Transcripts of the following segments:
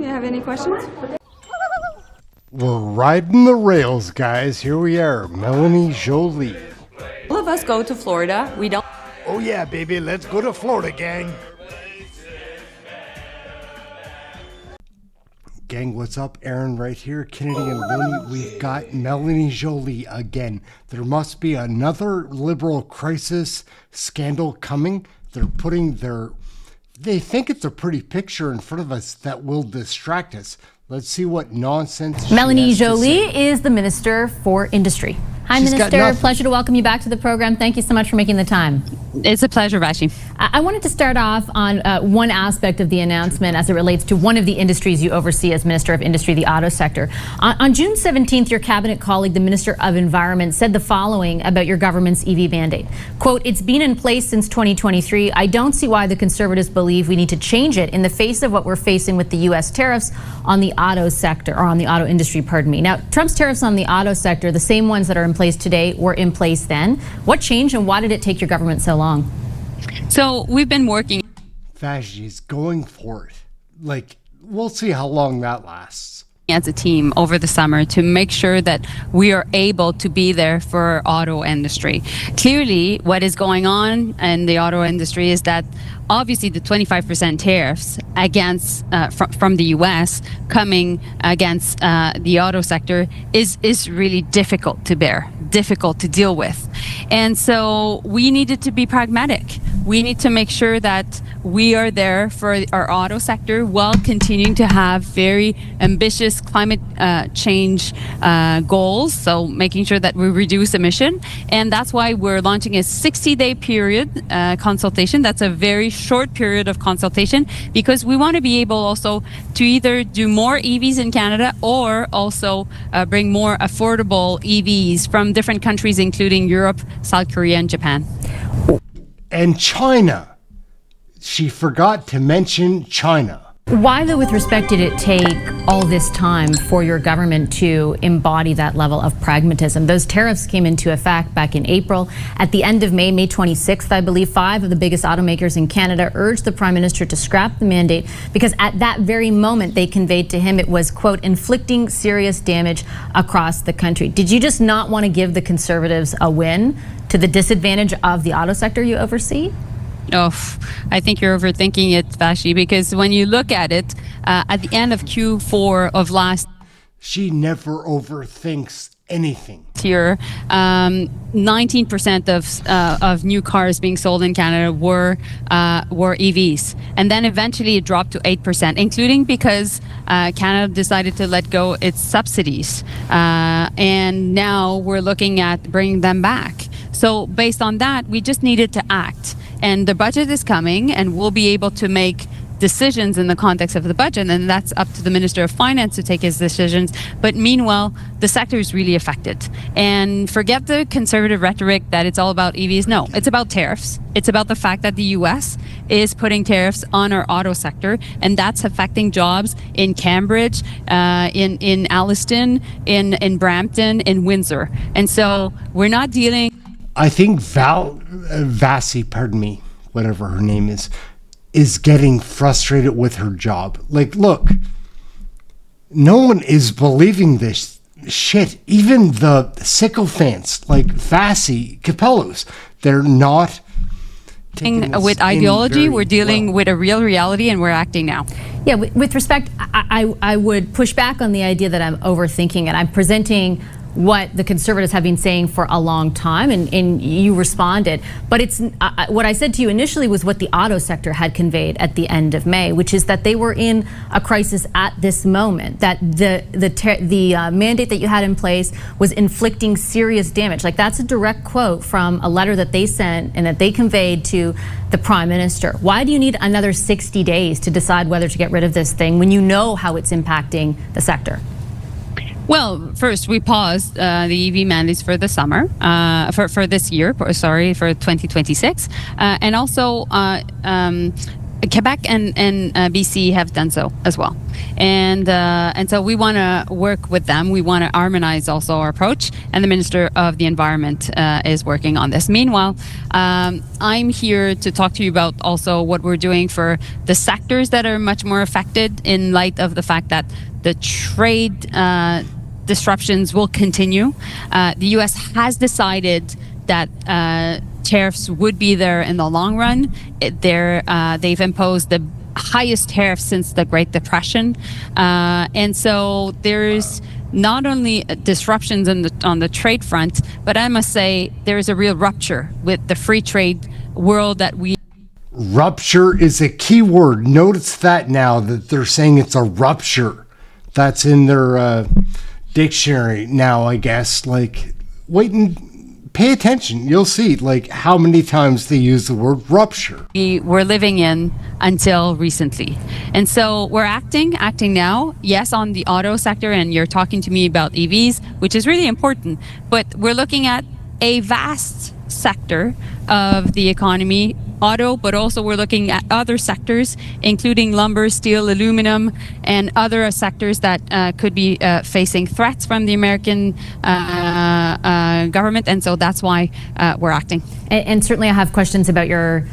You have any questions? We're riding the rails, guys. Here we are, Melanie Jolie. All of us go to Florida. We don't. Oh yeah, baby, let's go to Florida, gang. Gang, what's up? Aaron right here, Kennedy and Looney. We've got Melanie Jolie again. There must be another liberal crisis scandal coming. They think it's a pretty picture in front of us that will distract us. Let's see what nonsense. Melanie Jolie is the Minister for Industry. Hi, Minister. Pleasure to welcome you back to the program. Thank you so much for making the time. It's a pleasure, Vassy. I wanted to start off on one aspect of the announcement as it relates to one of the industries you oversee as Minister of Industry, the auto sector. On June 17th, your cabinet colleague, the Minister of Environment, said the following about your government's EV mandate. Quote, "It's been in place since 2023. I don't see why the Conservatives believe we need to change it in the face of what we're facing with the U.S. tariffs on the auto sector, or on the auto industry, pardon me. Now, Trump's tariffs on the auto sector, the same ones that are in place today, were in place then. What changed and why did it take your government so long?" So we've been working. Vassy's going for it. Like, we'll see how long that lasts. As a team over the summer to make sure that we are able to be there for our auto industry. Clearly, what is going on in the auto industry is that obviously the 25% tariffs against from the U.S. coming against the auto sector is really difficult to bear, difficult to deal with. And so we needed to be pragmatic. We need to make sure that we are there for our auto sector while continuing to have very ambitious climate change goals. So making sure that we reduce emission. And that's why we're launching a 60-day period consultation. That's a very short period of consultation because we want to be able also to either do more EVs in Canada or also bring more affordable EVs from different countries, including Europe, South Korea, and Japan. And China. She forgot to mention China. Why, though, with respect, did it take all this time for your government to embody that level of pragmatism? Those tariffs came into effect back in April. At the end of May, May 26th, I believe, 5 of the biggest automakers in Canada urged the Prime Minister to scrap the mandate because at that very moment they conveyed to him it was, quote, inflicting serious damage across the country. Did you just not want to give the Conservatives a win to the disadvantage of the auto sector you oversee? Oh, I think you're overthinking it, Vassy, because when you look at it, at the end of Q4 of last She never overthinks anything. year, 19% of new cars being sold in Canada were EVs, and then eventually it dropped to 8%, including because Canada decided to let go its subsidies, and now we're looking at bringing them back. So based on that, we just needed to act. And the budget is coming, and we'll be able to make decisions in the context of the budget, and that's up to the Minister of Finance to take his decisions. But meanwhile, the sector is really affected. And forget the Conservative rhetoric that it's all about EVs. No, it's about tariffs. It's about the fact that the U.S. is putting tariffs on our auto sector, and that's affecting jobs in Cambridge, in Alliston, in Brampton, in Windsor. And so we're not dealing... I think Vassy, whatever her name is getting frustrated with her job. Like, look, no one is believing this shit. Even the sycophants like Vassy Kapelos, they're not taking this with ideology. We're dealing well with a real reality, and we're acting now. Yeah, with respect, I would push back on the idea that I'm overthinking it. I'm presenting what the Conservatives have been saying for a long time, and you responded. But it's what I said to you initially was what the auto sector had conveyed at the end of May, which is that they were in a crisis at this moment, that the mandate that you had in place was inflicting serious damage. Like, that's a direct quote from a letter that they sent and that they conveyed to the Prime Minister. Why do you need another 60 days to decide whether to get rid of this thing when you know how it's impacting the sector? Well, first, we paused the EV mandates for the summer, for this year, for 2026. And also, Quebec and BC have done so as well, and so we want to work with them. We want to harmonize also our approach, and the Minister of the Environment is working on this. Meanwhile, I'm here to talk to you about also what we're doing for the sectors that are much more affected in light of the fact that the trade disruptions will continue. The U.S. has decided that tariffs would be there in the long run. They've imposed the highest tariffs since the Great Depression, and so there's not only disruptions on the trade front, but I must say there is a real rupture with the free trade world that we. Rupture is a key word. Notice that now that they're saying it's a rupture. That's in their dictionary now, I guess. Like, wait and pay attention. You'll see like how many times they use the word rupture. We were living in until recently. And so we're acting now, yes, on the auto sector, and you're talking to me about EVs, which is really important, but we're looking at a vast sector of the economy, auto, but also we're looking at other sectors, including lumber, steel, aluminum, and other sectors that could be facing threats from the American government. And so that's why we're acting. And certainly I have questions about your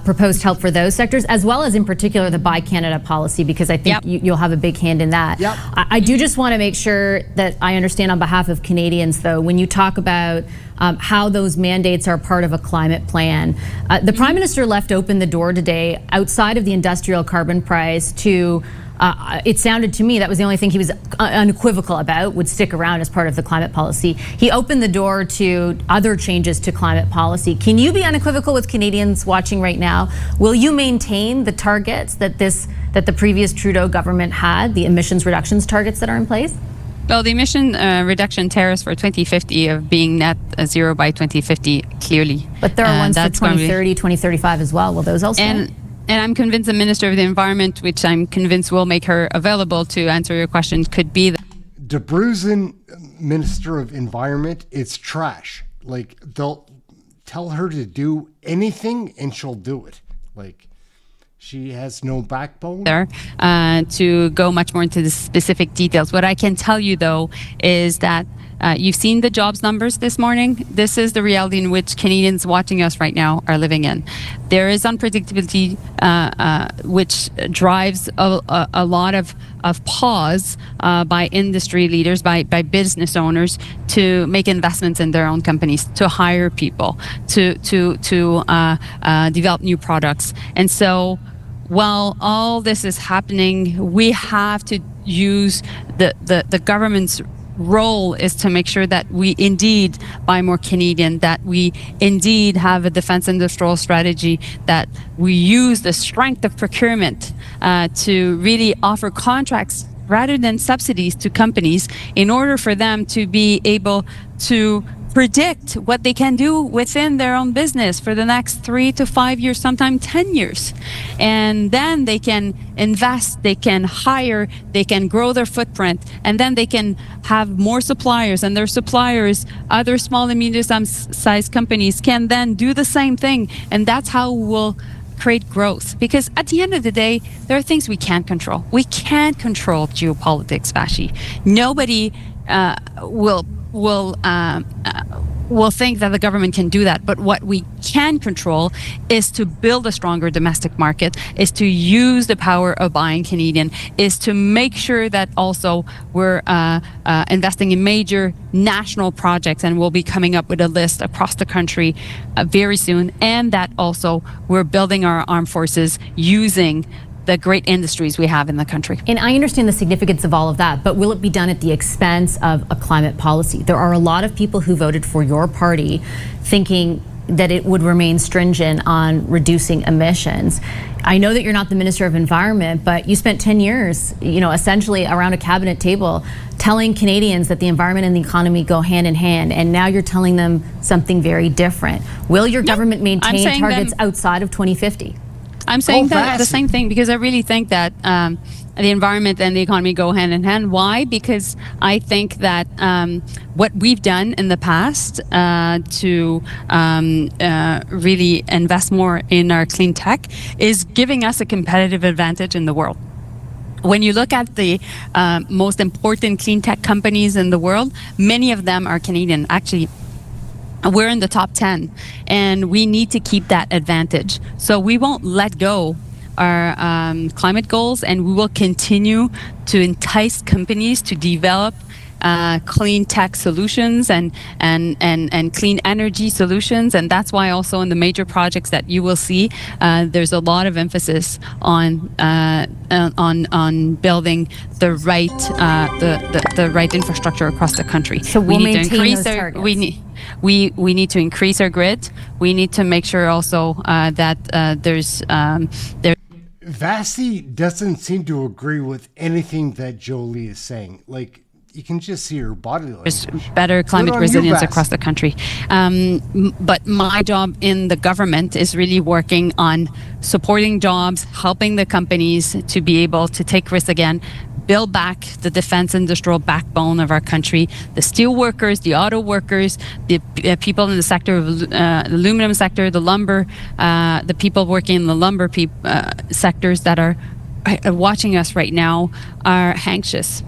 proposed help for those sectors, as well as in particular the Buy Canada policy, because I think you'll have a big hand in that. Yep. I do just want to make sure that I understand on behalf of Canadians, though, when you talk about how those mandates are part of a climate plan. The Prime Minister left open the door today outside of the industrial carbon price to it sounded to me that was the only thing he was unequivocal about, would stick around as part of the climate policy. He opened the door to other changes to climate policy. Can you be unequivocal with Canadians watching right now? Will you maintain the targets that the previous Trudeau government had, the emissions reductions targets that are in place? Well, the emission reduction tariffs for 2050 of being net zero by 2050, clearly. But there are ones for 2030, 2035 as well. Will those also? And I'm convinced the Minister of the Environment, which I'm convinced will make her available to answer your question, could be the De Bruzen, Minister of Environment, it's trash. Like, they'll tell her to do anything and she'll do it. Like, she has no backbone. There to go much more into the specific details. What I can tell you, though, is that you've seen the jobs numbers this morning. This is the reality in which Canadians watching us right now are living in. There is unpredictability, which drives a lot of pause by industry leaders, by business owners to make investments in their own companies, to hire people, to develop new products. And so while all this is happening, we have to use the government's role is to make sure that we indeed buy more Canadian, that we indeed have a defense industrial strategy, that we use the strength of procurement to really offer contracts rather than subsidies to companies in order for them to be able to predict what they can do within their own business for the next 3 to 5 years, sometimes 10 years. And then they can invest, they can hire, they can grow their footprint, and then they can have more suppliers, and their suppliers, other small and medium-sized companies, can then do the same thing. And that's how we'll create growth. Because at the end of the day, there are things we can't control. We can't control geopolitics, Vassy. Nobody will think that the government can do that. But what we can control is to build a stronger domestic market, is to use the power of buying Canadian, is to make sure that also we're investing in major national projects, and we'll be coming up with a list across the country very soon, and that also we're building our armed forces using the great industries we have in the country. And I understand the significance of all of that, but will it be done at the expense of a climate policy? There are a lot of people who voted for your party thinking that it would remain stringent on reducing emissions. I know that you're not the Minister of Environment, but you spent 10 years, essentially around a cabinet table telling Canadians that the environment and the economy go hand in hand, and now you're telling them something very different. Will your government maintain targets outside of 2050? I'm saying the same thing, because I really think that the environment and the economy go hand in hand. Why? Because I think that what we've done in the past to really invest more in our clean tech is giving us a competitive advantage in the world. When you look at the most important clean tech companies in the world, many of them are Canadian. Actually, we're in the top 10, and we need to keep that advantage. So we won't let go our climate goals, and we will continue to entice companies to develop clean tech solutions and clean energy solutions. And that's why also in the major projects that you will see, there's a lot of emphasis on building the right infrastructure across the country. So we'll maintain those targets. We need to increase our grid. We need to make sure also that there's Vassy doesn't seem to agree with anything that Joly is saying. Like, you can just see her body language. There's better climate resilience across the country. But my job in the government is really working on supporting jobs, helping the companies to be able to take risks again, build back the defense industrial backbone of our country, the steel workers, the auto workers, the people in the sector of the aluminum sector, the lumber, the people working in the lumber sectors that are watching us right now are anxious,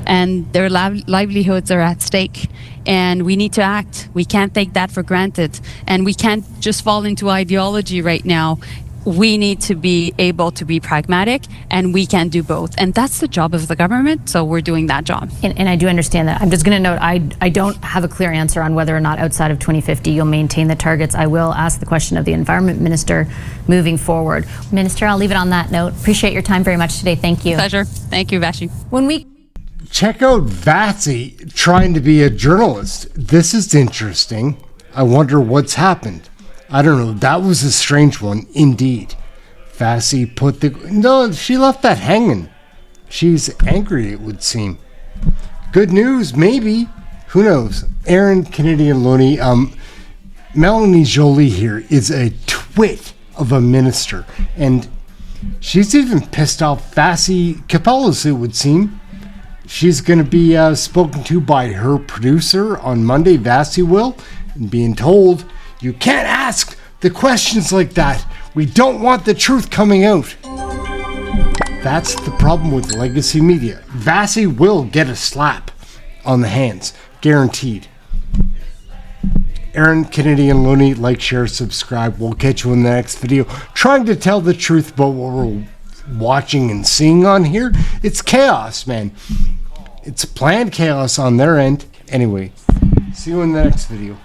and their livelihoods are at stake. And we need to act. We can't take that for granted. And we can't just fall into ideology right now. We need to be able to be pragmatic, and we can do both. And that's the job of the government, so we're doing that job. And I do understand that. I'm just going to note, I don't have a clear answer on whether or not outside of 2050 you'll maintain the targets. I will ask the question of the Environment Minister moving forward. Minister, I'll leave it on that note. Appreciate your time very much today. Thank you. Pleasure. Thank you, Vassy. When we Check out Vassy trying to be a journalist. This is interesting. I wonder what's happened. I don't know. That was a strange one, indeed. Vassy put no, she left that hanging. She's angry, it would seem. Good news, maybe. Who knows? Aaron Canadian Looney, Melanie Jolie here is a twit of a minister. And she's even pissed off Vassy Kapelos, it would seem. She's going to be spoken to by her producer on Monday, Vassy will, and being told, you can't ask the questions like that. We don't want the truth coming out. That's the problem with legacy media. Vassy will get a slap on the hands, guaranteed. Aaron Canadian Looney, like, share, subscribe. We'll catch you in the next video. Trying to tell the truth about what we're watching and seeing on here. It's chaos, man. It's planned chaos on their end. Anyway, see you in the next video.